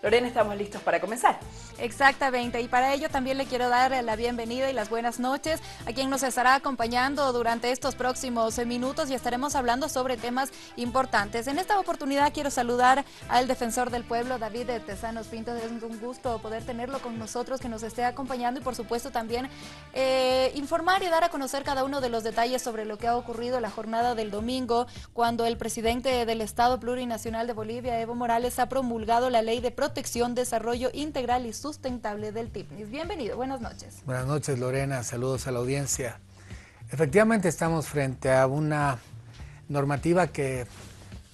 Lorena, estamos listos para comenzar. Exactamente, y para ello también le quiero dar la bienvenida y las buenas noches a quien nos estará acompañando durante estos próximos minutos y estaremos hablando sobre temas importantes. En esta oportunidad quiero saludar al defensor del pueblo, David Tezanos Pinto. Es un gusto poder tenerlo con nosotros, que nos esté acompañando y por supuesto también informar y dar a conocer cada uno de los detalles sobre lo que ha ocurrido la jornada del domingo, cuando el presidente del Estado Plurinacional de Bolivia, Evo Morales, ha promulgado la Ley de Protección, Desarrollo Integral y Sustentable del TIPNIS. Bienvenido, buenas noches. Buenas noches, Lorena, saludos a la audiencia. Efectivamente estamos frente a una normativa que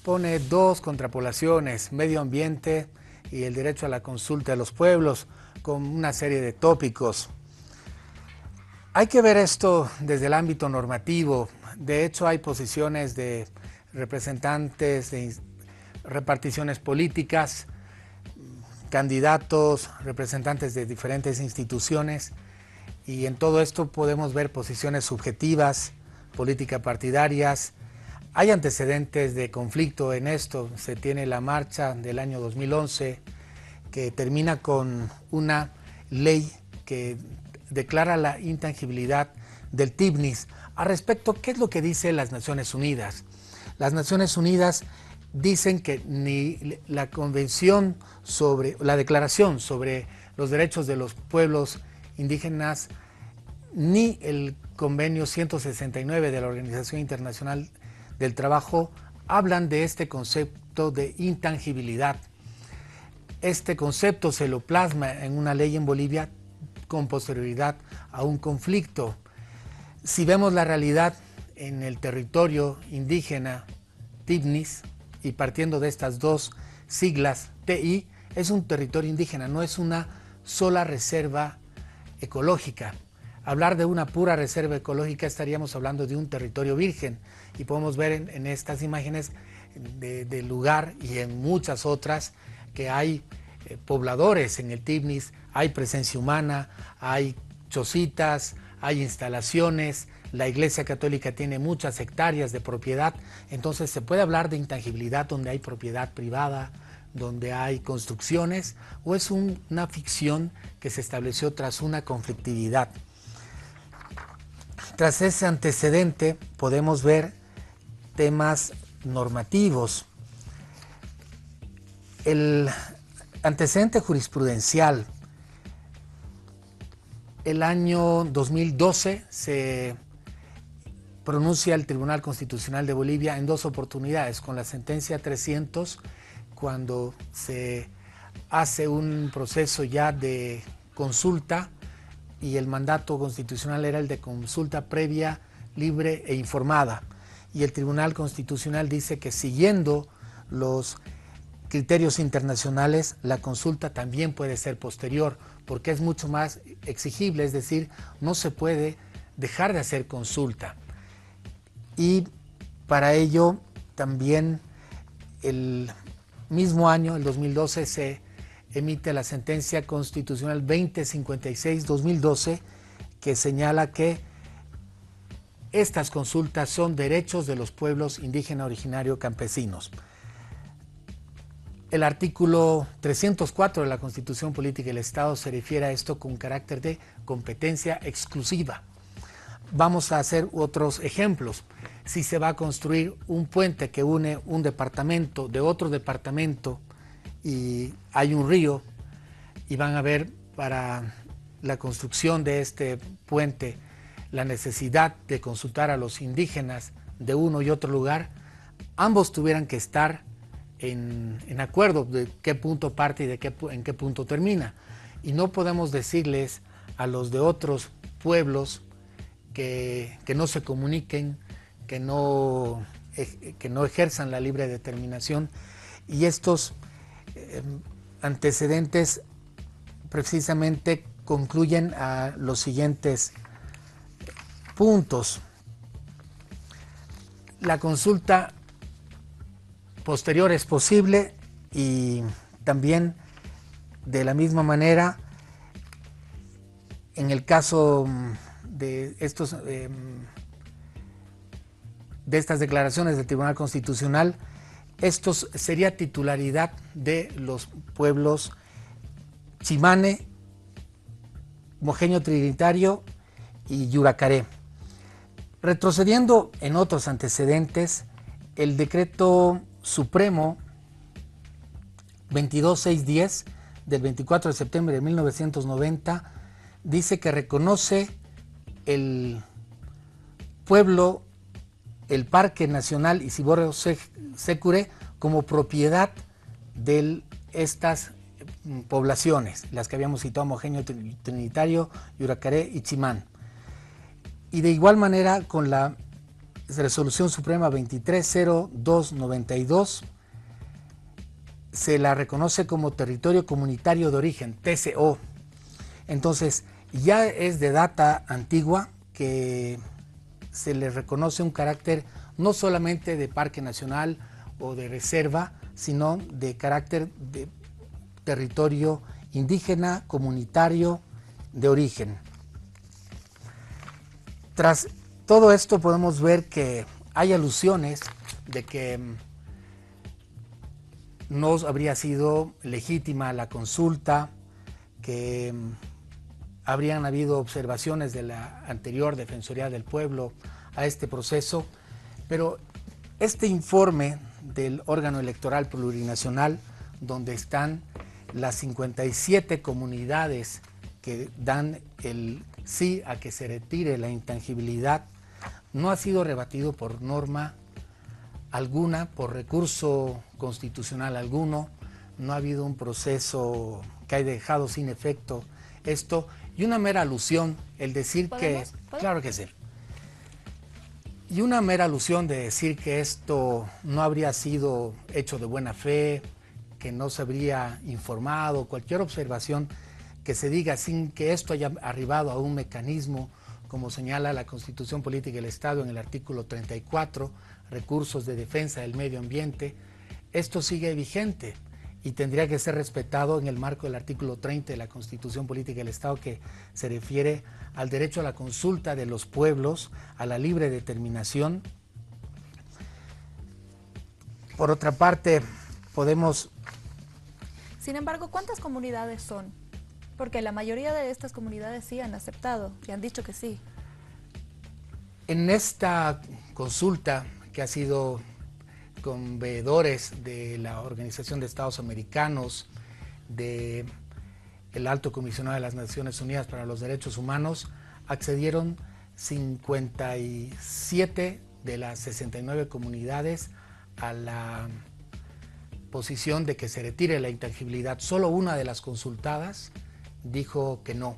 pone dos contrapolaciones, medio ambiente y el derecho a la consulta de los pueblos, con una serie de tópicos. Hay que ver esto desde el ámbito normativo. De hecho, hay posiciones de representantes de reparticiones políticas, candidatos, representantes de diferentes instituciones, y en todo esto podemos ver posiciones subjetivas, política partidarias. Hay antecedentes de conflicto en esto. Se tiene la marcha del año 2011 que termina con una ley que declara la intangibilidad del TIPNIS. Al respecto, ¿qué es lo que dice las Naciones Unidas? Las Naciones Unidas dicen que ni la convención sobre, la declaración sobre los derechos de los pueblos indígenas, ni el convenio 169 de la Organización Internacional del Trabajo hablan de este concepto de intangibilidad. Este concepto se lo plasma en una ley en Bolivia con posterioridad a un conflicto. Si vemos la realidad en el territorio indígena TIPNIS, y partiendo de estas dos siglas, TI, es un territorio indígena, no es una sola reserva ecológica. Hablar de una pura reserva ecológica estaríamos hablando de un territorio virgen, y podemos ver en estas imágenes del lugar y en muchas otras que hay pobladores en el TIPNIS, hay presencia humana, hay chocitas, hay instalaciones. La Iglesia Católica tiene muchas hectáreas de propiedad, entonces se puede hablar de intangibilidad donde hay propiedad privada, donde hay construcciones, o es una ficción que se estableció tras una conflictividad. Tras ese antecedente podemos ver temas normativos. El antecedente jurisprudencial: el año 2012 se pronuncia el Tribunal Constitucional de Bolivia en dos oportunidades, con la sentencia 300, cuando se hace un proceso ya de consulta, y el mandato constitucional era el de consulta previa, libre e informada, y el Tribunal Constitucional dice que siguiendo los criterios internacionales, la consulta también puede ser posterior, porque es mucho más exigible, es decir, no se puede dejar de hacer consulta. Y para ello también el mismo año, el 2012, se emite la sentencia constitucional 2056-2012, que señala que estas consultas son derechos de los pueblos indígena originario campesinos. El artículo 304 de la Constitución Política del Estado se refiere a esto con carácter de competencia exclusiva. Vamos a hacer otros ejemplos. Si se va a construir un puente que une un departamento de otro departamento y hay un río, y van a ver para la construcción de este puente la necesidad de consultar a los indígenas de uno y otro lugar, ambos tuvieran que estar en acuerdo de qué punto parte y en qué punto termina. Y no podemos decirles a los de otros pueblos que no se comuniquen, que no ejerzan la libre determinación. Y estos antecedentes precisamente concluyen a los siguientes puntos. La consulta posterior es posible, y también de la misma manera en el caso de estas declaraciones del Tribunal Constitucional, Esto sería titularidad de los pueblos Tsimane, Mojeño Trinitario y Yuracaré. Retrocediendo en otros antecedentes, el decreto supremo 22610 del 24 de septiembre de 1990 dice que reconoce el pueblo, el Parque Nacional Isiborio-Sécure como propiedad de estas poblaciones, las que habíamos citado, Mojeño Trinitario, Yuracaré y Tsimane. Y de igual manera con la Resolución Suprema 230292 se la reconoce como territorio comunitario de origen, TCO. Entonces ya es de data antigua que se le reconoce un carácter no solamente de parque nacional o de reserva, sino de carácter de territorio indígena comunitario de origen. Tras todo esto podemos ver que hay alusiones de que no habría sido legítima la consulta, que habrían habido observaciones de la anterior Defensoría del Pueblo a este proceso, pero este informe del órgano electoral plurinacional, donde están las 57 comunidades que dan el sí a que se retire la intangibilidad, no ha sido rebatido por norma alguna, por recurso constitucional alguno, no ha habido un proceso que haya dejado sin efecto esto, y una mera alusión, el decir que... Claro que sí. Y una mera alusión de decir que esto no habría sido hecho de buena fe, que no se habría informado, cualquier observación que se diga sin que esto haya arribado a un mecanismo, como señala la Constitución Política del Estado en el artículo 34, recursos de defensa del medio ambiente, esto sigue vigente y tendría que ser respetado en el marco del artículo 30 de la Constitución Política del Estado, que se refiere al derecho a la consulta de los pueblos, a la libre determinación. Por otra parte, podemos... Sin embargo, ¿cuántas comunidades son? Porque la mayoría de estas comunidades sí han aceptado y han dicho que sí. En esta consulta, que ha sido con veedores de la Organización de Estados Americanos, del Alto Comisionado de las Naciones Unidas para los Derechos Humanos, accedieron 57 de las 69 comunidades a la posición de que se retire la intangibilidad. Solo una de las consultadas dijo que no.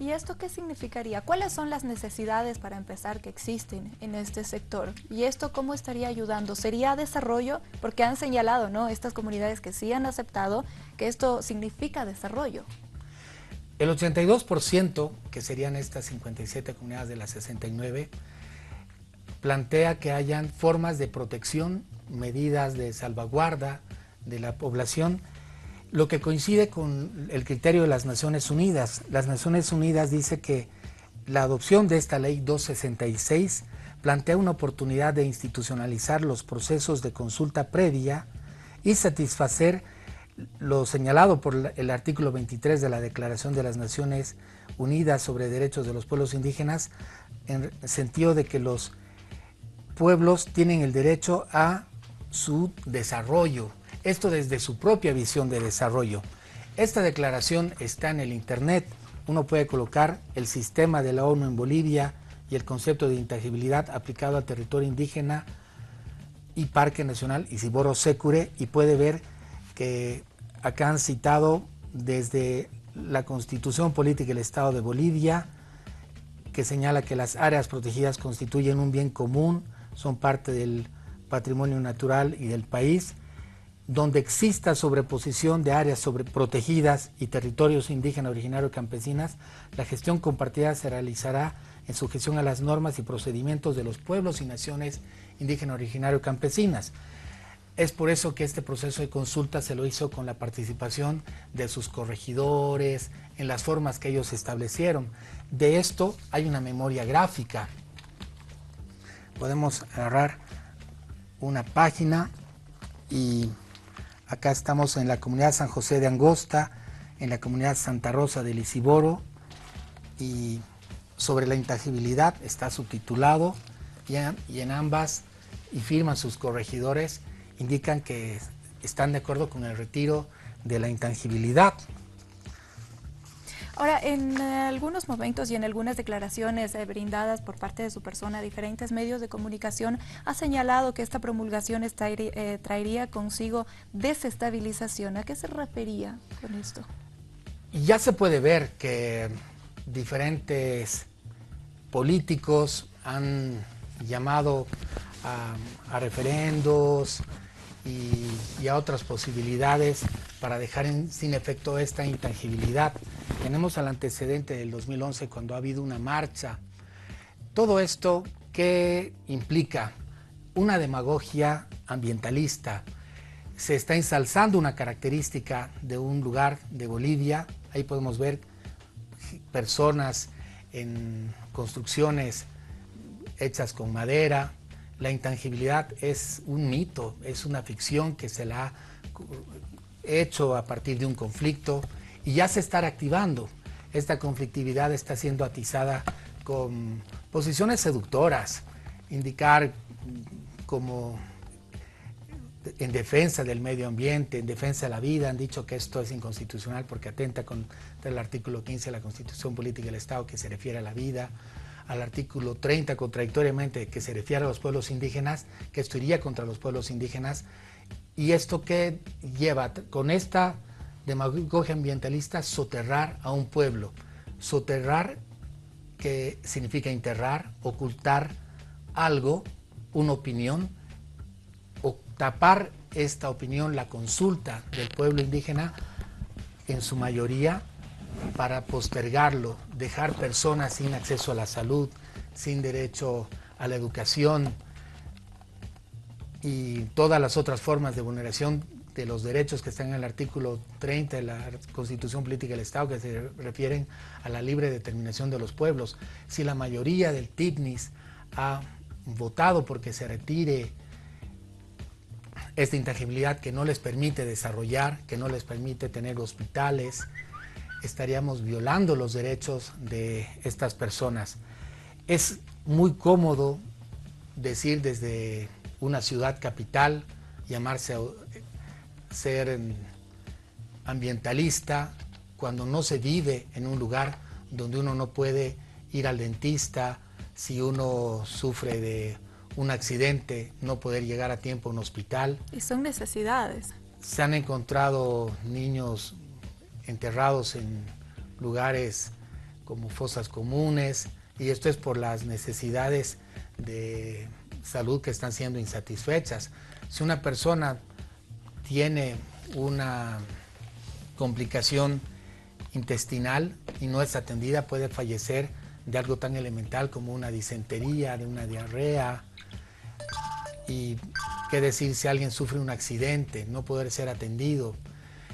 ¿Y esto qué significaría? ¿Cuáles son las necesidades para empezar que existen en este sector? ¿Y esto cómo estaría ayudando? ¿Sería desarrollo? Porque han señalado, ¿no?, estas comunidades que sí han aceptado que esto significa desarrollo. El 82%, que serían estas 57 comunidades de las 69, plantea que hayan formas de protección, medidas de salvaguarda de la población, lo que coincide con el criterio de las Naciones Unidas. Las Naciones Unidas dice que la adopción de esta ley 266 plantea una oportunidad de institucionalizar los procesos de consulta previa y satisfacer lo señalado por el artículo 23 de la Declaración de las Naciones Unidas sobre Derechos de los Pueblos Indígenas, en el sentido de que los pueblos tienen el derecho a su desarrollo, esto desde su propia visión de desarrollo. Esta declaración está en el internet, uno puede colocar el sistema de la ONU en Bolivia y el concepto de intangibilidad aplicado al territorio indígena y Parque Nacional Isiborio-Sécure, y puede ver que acá han citado desde la Constitución Política del Estado de Bolivia, que señala que las áreas protegidas constituyen un bien común, son parte del patrimonio natural y del país, donde exista sobreposición de áreas protegidas y territorios indígenas, originarios y campesinas, la gestión compartida se realizará en sujeción a las normas y procedimientos de los pueblos y naciones indígenas, originarios y campesinas. Es por eso que este proceso de consulta se lo hizo con la participación de sus corregidores, en las formas que ellos establecieron. De esto hay una memoria gráfica. Podemos agarrar una página y acá estamos en la comunidad San José de Angosta, en la comunidad Santa Rosa de Lisiboro, y sobre la intangibilidad está subtitulado, y en ambas, y firman sus corregidores, indican que están de acuerdo con el retiro de la intangibilidad. Ahora, en algunos momentos y en algunas declaraciones brindadas por parte de su persona a diferentes medios de comunicación, ha señalado que esta promulgación traería consigo desestabilización. ¿A qué se refería con esto? Ya se puede ver que diferentes políticos han llamado a referendos y a otras posibilidades para dejar sin efecto esta intangibilidad. Tenemos el antecedente del 2011 cuando ha habido una marcha. Todo esto, ¿qué implica? Una demagogia ambientalista. Se está ensalzando una característica de un lugar de Bolivia. Ahí podemos ver personas en construcciones hechas con madera. La intangibilidad es un mito, es una ficción que se la ha hecho a partir de un conflicto y ya se está activando. Esta conflictividad está siendo atizada con posiciones seductoras, indicar como en defensa del medio ambiente, en defensa de la vida. Han dicho que esto es inconstitucional porque atenta contra el artículo 15 de la Constitución Política del Estado, que se refiere a la vida, al artículo 30 contradictoriamente, que se refiere a los pueblos indígenas, que esto iría contra los pueblos indígenas. Y esto que lleva con esta demagogia ambientalista, soterrar a un pueblo. Soterrar, que significa enterrar, ocultar algo, una opinión, o tapar esta opinión, la consulta del pueblo indígena, en su mayoría, para postergarlo, dejar personas sin acceso a la salud, sin derecho a la educación y todas las otras formas de vulneración de los derechos que están en el artículo 30 de la Constitución Política del Estado, que se refieren a la libre determinación de los pueblos. Si la mayoría del TIPNIS ha votado porque se retire esta intangibilidad que no les permite desarrollar, que no les permite tener hospitales, estaríamos violando los derechos de estas personas. Es muy cómodo decir desde una ciudad capital, llamarse ser ambientalista, cuando no se vive en un lugar donde uno no puede ir al dentista, si uno sufre de un accidente, no poder llegar a tiempo a un hospital. Y son necesidades. Se han encontrado niños enterrados en lugares como fosas comunes, y esto es por las necesidades de salud que están siendo insatisfechas. Si una persona tiene una complicación intestinal y no es atendida, puede fallecer de algo tan elemental como una disentería, de una diarrea. Y qué decir si alguien sufre un accidente, no poder ser atendido.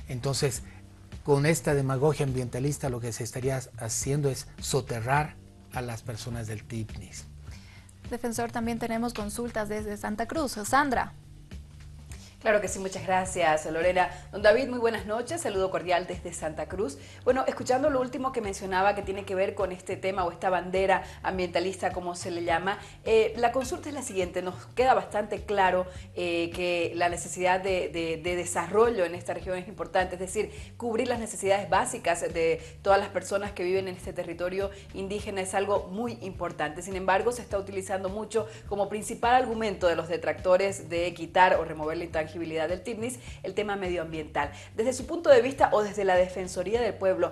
Entonces, con esta demagogia ambientalista lo que se estaría haciendo es soterrar a las personas del TIPNIS. Defensor, también tenemos consultas desde Santa Cruz. Sandra. Claro que sí, muchas gracias, Lorena. Don David, muy buenas noches, saludo cordial desde Santa Cruz. Bueno, escuchando lo último que mencionaba que tiene que ver con este tema o esta bandera ambientalista, como se le llama, la consulta es la siguiente. Nos queda bastante claro que la necesidad de desarrollo en esta región es importante, es decir, cubrir las necesidades básicas de todas las personas que viven en este territorio indígena es algo muy importante. Sin embargo, se está utilizando mucho como principal argumento de los detractores de quitar o remover la intangibilidad del TIPNIS, el tema medioambiental. Desde su punto de vista o desde la Defensoría del Pueblo,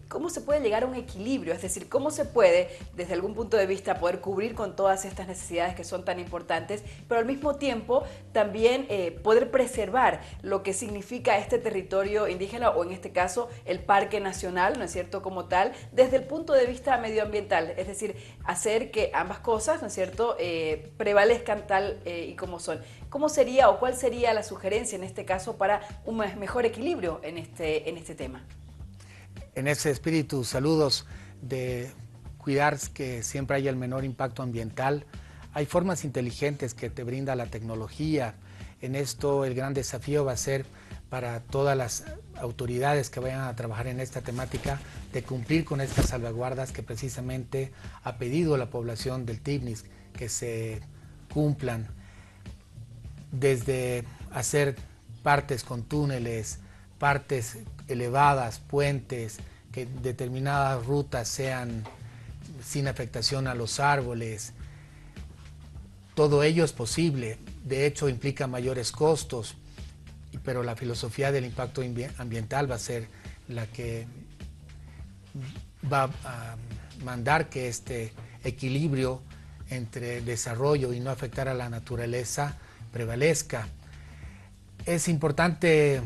¿cómo se puede llegar a un equilibrio? Es decir, ¿cómo se puede, desde algún punto de vista, poder cubrir con todas estas necesidades que son tan importantes, pero al mismo tiempo también poder preservar lo que significa este territorio indígena o en este caso el Parque Nacional, ¿no es cierto?, como tal, desde el punto de vista medioambiental, es decir, hacer que ambas cosas, ¿no es cierto?, prevalezcan tal y como son. ¿Cómo sería o cuál sería la sugerencia en este caso para un mejor equilibrio en este tema? En ese espíritu, saludos de cuidar que siempre haya el menor impacto ambiental. Hay formas inteligentes que te brinda la tecnología, En esto el gran desafío va a ser para todas las autoridades que vayan a trabajar en esta temática de cumplir con estas salvaguardas que precisamente ha pedido la población del Tibnis que se cumplan, desde hacer partes con túneles, partes elevadas, puentes, que determinadas rutas sean sin afectación a los árboles. Todo ello es posible, de hecho implica mayores costos, pero la filosofía del impacto ambiental va a ser la que va a mandar que este equilibrio entre desarrollo y no afectar a la naturaleza prevalezca. Es importante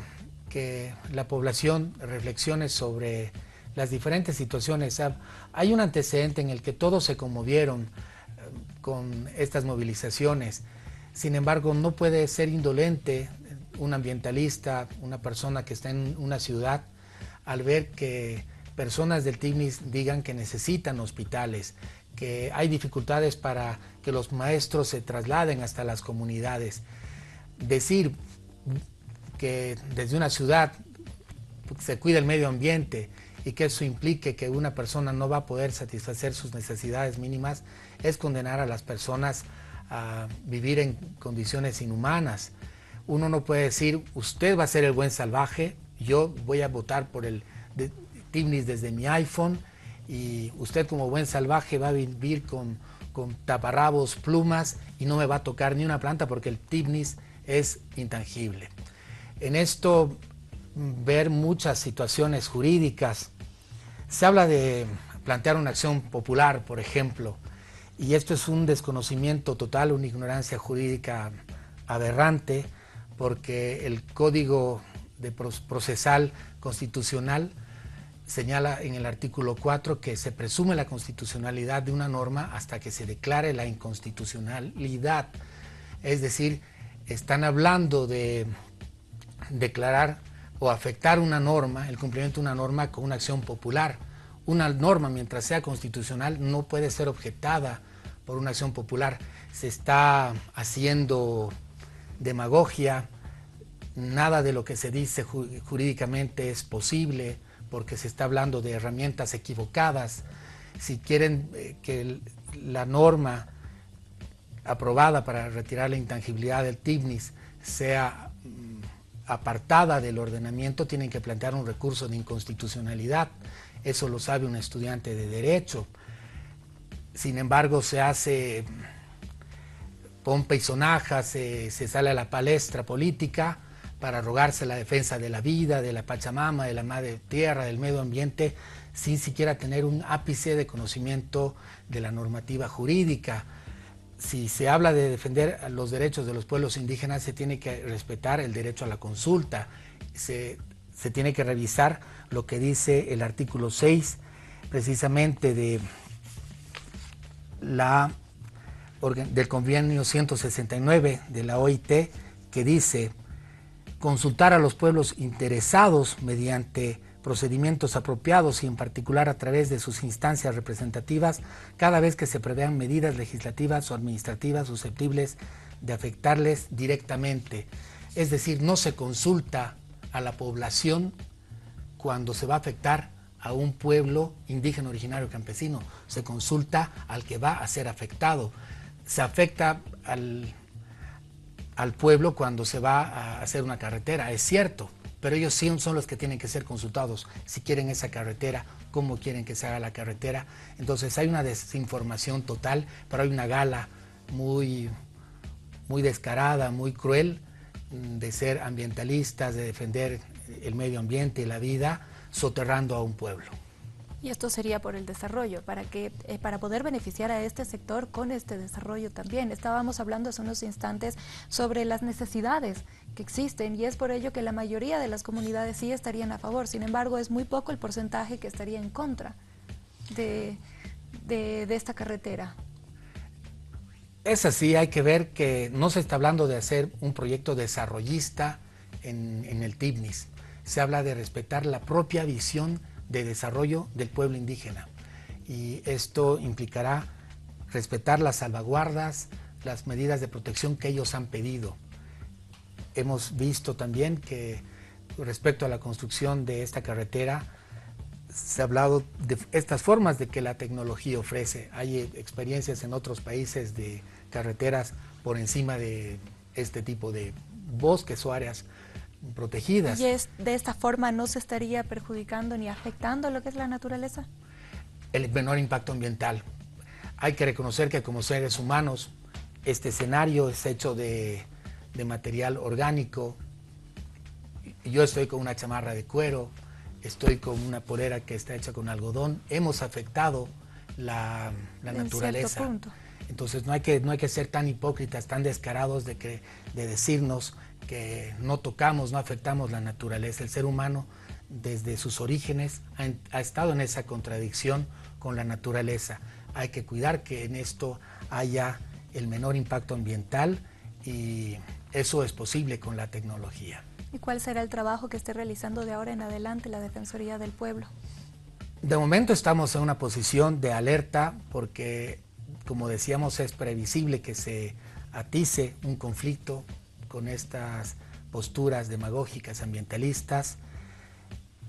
que la población reflexione sobre las diferentes situaciones. Hay un antecedente en el que todos se conmovieron con estas movilizaciones. Sin embargo, no puede ser indolente un ambientalista, una persona que está en una ciudad, al ver que personas del Tibnis digan que necesitan hospitales, que hay dificultades para que los maestros se trasladen hasta las comunidades. Decir que desde una ciudad se cuida el medio ambiente y que eso implique que una persona no va a poder satisfacer sus necesidades mínimas es condenar a las personas a vivir en condiciones inhumanas. Uno no puede decir, usted va a ser el buen salvaje, yo voy a votar por el Tibnis desde mi iPhone y usted como buen salvaje va a vivir con taparrabos, plumas y no me va a tocar ni una planta porque el Tibnis es intangible. En esto ver muchas situaciones jurídicas. Se habla de plantear una acción popular, por ejemplo, y esto es un desconocimiento total, una ignorancia jurídica aberrante, porque el Código Procesal Constitucional señala en el artículo 4 que se presume la constitucionalidad de una norma hasta que se declare la inconstitucionalidad. Es decir, están hablando de declarar o afectar una norma, el cumplimiento de una norma con una acción popular. Una norma, mientras sea constitucional, no puede ser objetada por una acción popular. Se está haciendo demagogia, nada de lo que se dice jurídicamente es posible, porque se está hablando de herramientas equivocadas. Si quieren que la norma aprobada para retirar la intangibilidad del Tibnis sea apartada del ordenamiento, tienen que plantear un recurso de inconstitucionalidad. Eso lo sabe un estudiante de Derecho. Sin embargo, se hace pompa y sonaja, se sale a la palestra política para rogarse la defensa de la vida, de la Pachamama, de la Madre Tierra, del medio ambiente, sin siquiera tener un ápice de conocimiento de la normativa jurídica. Si se habla de defender los derechos de los pueblos indígenas, se tiene que respetar el derecho a la consulta, se tiene que revisar lo que dice el artículo 6, precisamente del convenio 169 de la OIT, que dice consultar a los pueblos interesados mediante procedimientos apropiados y en particular a través de sus instancias representativas cada vez que se prevean medidas legislativas o administrativas susceptibles de afectarles directamente. Es decir, no se consulta a la población cuando se va a afectar a un pueblo indígena originario campesino, se consulta al que va a ser afectado. Se afecta al pueblo cuando se va a hacer una carretera, es cierto, pero ellos sí son los que tienen que ser consultados si quieren esa carretera, cómo quieren que se haga la carretera. Entonces hay una desinformación total, pero hay una gala muy descarada, muy cruel de ser ambientalistas, de defender el medio ambiente y la vida, soterrando a un pueblo. Y esto sería por el desarrollo, para poder beneficiar a este sector con este desarrollo también. Estábamos hablando hace unos instantes sobre las necesidades que existen y es por ello que la mayoría de las comunidades sí estarían a favor. Sin embargo, es muy poco el porcentaje que estaría en contra de esta carretera. Es así, hay que ver que no se está hablando de hacer un proyecto desarrollista en el Tibnis. Se habla de respetar la propia visión de desarrollo del pueblo indígena y esto implicará respetar las salvaguardas, las medidas de protección que ellos han pedido. hemos visto también que respecto a la construcción de esta carretera, se ha hablado de estas formas de que la tecnología ofrece. Hay experiencias en otros países de carreteras por encima de este tipo de bosques o áreas protegidas. ¿Y de esta forma no se estaría perjudicando ni afectando lo que es la naturaleza? El menor impacto ambiental. Hay que reconocer que como seres humanos, este escenario es hecho de material orgánico. Yo estoy con una chamarra de cuero, estoy con una polera que está hecha con algodón. Hemos afectado la naturaleza. Cierto punto. Entonces no hay que ser tan hipócritas, tan descarados de decirnos que no tocamos, no afectamos la naturaleza. El ser humano desde sus orígenes ha estado en esa contradicción con la naturaleza. Hay que cuidar que en esto haya el menor impacto ambiental y eso es posible con la tecnología. ¿Y cuál será el trabajo que esté realizando de ahora en adelante la Defensoría del Pueblo? De momento estamos en una posición de alerta porque, como decíamos, es previsible que se atice un conflicto con estas posturas demagógicas ambientalistas.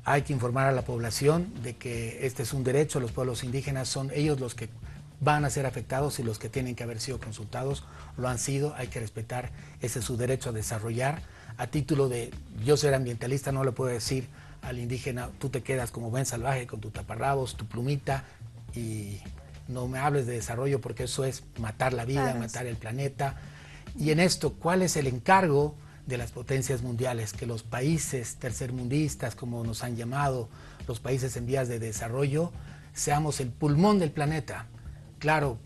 Hay que informar a la población de que este es un derecho, los pueblos indígenas son ellos los que van a ser afectados y los que tienen que haber sido consultados lo han sido, hay que respetar, ese es su derecho a desarrollar. A título de yo ser ambientalista no le puedo decir al indígena, tú te quedas como buen salvaje con tu taparrabos, tu plumita y no me hables de desarrollo porque eso es matar la vida, claro, matar el planeta. Y en esto, ¿cuál es el encargo de las potencias mundiales? Que los países tercermundistas, como nos han llamado, los países en vías de desarrollo, seamos el pulmón del planeta. Claro,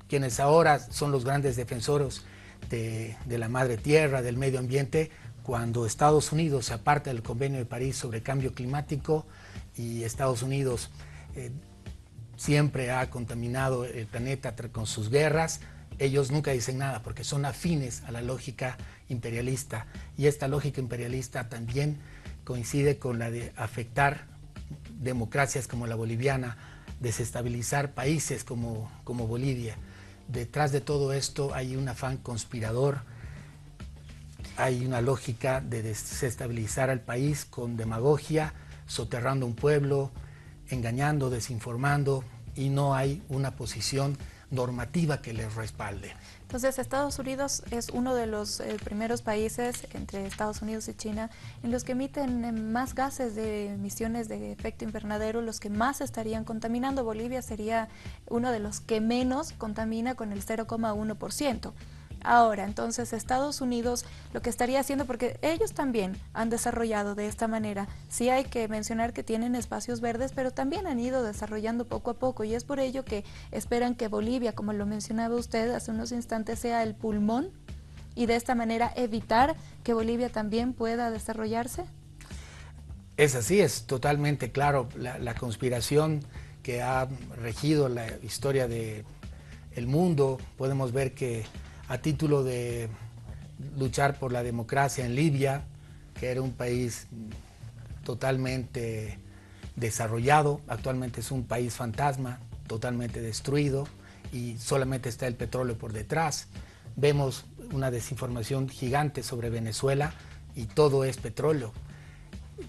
quienes ahora son los grandes defensores de la madre tierra, del medio ambiente, cuando Estados Unidos se aparta del Convenio de París sobre cambio climático y Estados Unidos siempre ha contaminado el planeta con sus guerras, ellos nunca dicen nada porque son afines a la lógica imperialista y esta lógica imperialista también coincide con la de afectar democracias como la boliviana, desestabilizar países como Bolivia. Detrás de todo esto hay un afán conspirador, hay una lógica de desestabilizar al país con demagogia, soterrando un pueblo, engañando, desinformando y no hay una posición normativa que les respalde. Entonces, Estados Unidos es uno de los primeros países, entre Estados Unidos y China, en los que emiten más gases de emisiones de efecto invernadero, los que más estarían contaminando. Bolivia sería uno de los que menos contamina con el 0,1%. Ahora, entonces, Estados Unidos lo que estaría haciendo, porque ellos también han desarrollado de esta manera, sí hay que mencionar que tienen espacios verdes, pero también han ido desarrollando poco a poco y es por ello que esperan que Bolivia, como lo mencionaba usted hace unos instantes, sea el pulmón y de esta manera evitar que Bolivia también pueda desarrollarse. Es así, es totalmente claro. La conspiración que ha regido la historia del mundo, podemos ver que a título de luchar por la democracia en Libia, que era un país totalmente desarrollado, actualmente es un país fantasma, totalmente destruido y solamente está el petróleo por detrás. Vemos una desinformación gigante sobre Venezuela y todo es petróleo,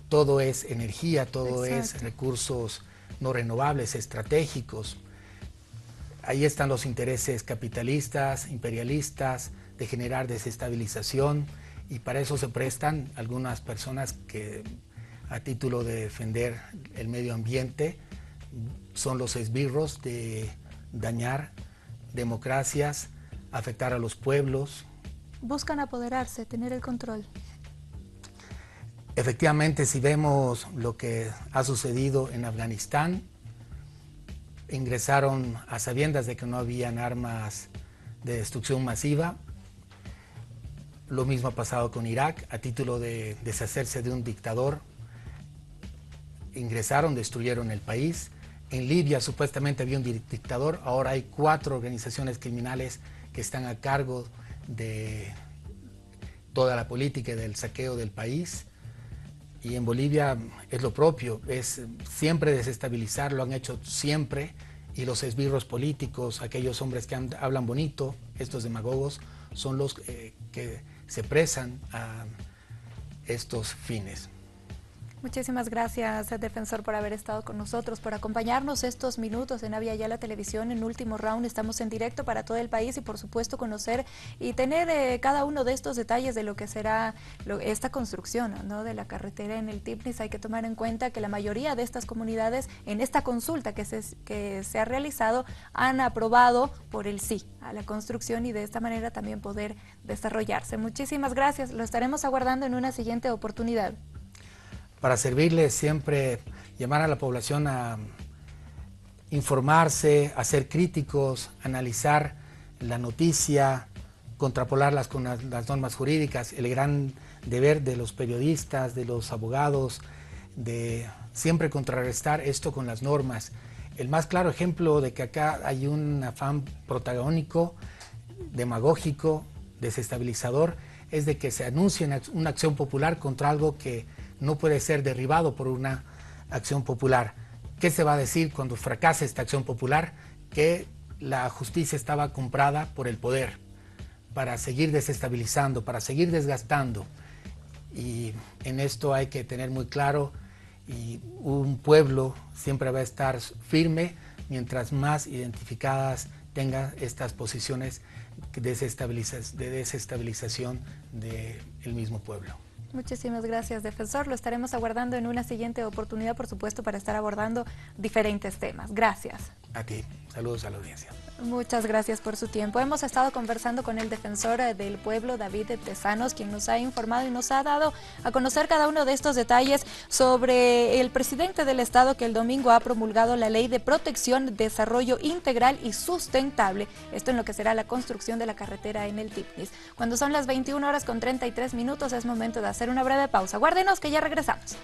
todo es energía, todo es recursos no renovables, estratégicos. Ahí están los intereses capitalistas, imperialistas, de generar desestabilización y para eso se prestan algunas personas que a título de defender el medio ambiente son los esbirros de dañar democracias, afectar a los pueblos. Buscan apoderarse, tener el control. Efectivamente, si vemos lo que ha sucedido en Afganistán, ingresaron a sabiendas de que no habían armas de destrucción masiva. Lo mismo ha pasado con Irak, a título de deshacerse de un dictador. Ingresaron, destruyeron el país. En Libia supuestamente había un dictador, ahora hay 4 organizaciones criminales que están a cargo de toda la política y del saqueo del país. Y en Bolivia es lo propio, es siempre desestabilizar, lo han hecho siempre, y los esbirros políticos, aquellos hombres que hablan bonito, estos demagogos, son los que se prestan a estos fines. Muchísimas gracias, defensor, por haber estado con nosotros, por acompañarnos estos minutos en Avia Yala Televisión. En Último Round estamos en directo para todo el país y por supuesto conocer y tener cada uno de estos detalles de lo que será esta construcción, ¿no?, de la carretera en el Tipnis. Hay que tomar en cuenta que la mayoría de estas comunidades en esta consulta que se ha realizado han aprobado por el sí a la construcción y de esta manera también poder desarrollarse. Muchísimas gracias, lo estaremos aguardando en una siguiente oportunidad. Para servirles, siempre llamar a la población a informarse, a ser críticos, analizar la noticia, contrapolarlas con las normas jurídicas, el gran deber de los periodistas, de los abogados, de siempre contrarrestar esto con las normas. El más claro ejemplo de que acá hay un afán protagónico, demagógico, desestabilizador, es de que se anuncie una acción popular contra algo que no puede ser derribado por una acción popular. ¿Qué se va a decir cuando fracase esta acción popular? Que la justicia estaba comprada por el poder para seguir desestabilizando, para seguir desgastando. Y en esto hay que tener muy claro, y un pueblo siempre va a estar firme mientras más identificadas tenga estas posiciones de desestabilización del mismo pueblo. Muchísimas gracias, defensor. Lo estaremos aguardando en una siguiente oportunidad, por supuesto, para estar abordando diferentes temas. Gracias. A ti. Saludos a la audiencia. Muchas gracias por su tiempo. Hemos estado conversando con el defensor del pueblo, David Tezanos, quien nos ha informado y nos ha dado a conocer cada uno de estos detalles sobre el presidente del Estado que el domingo ha promulgado la Ley de Protección, Desarrollo Integral y Sustentable. Esto en lo que será la construcción de la carretera en el Tipnis. Cuando son las 21:33 es momento de hacer una breve pausa. Guárdenos que ya regresamos.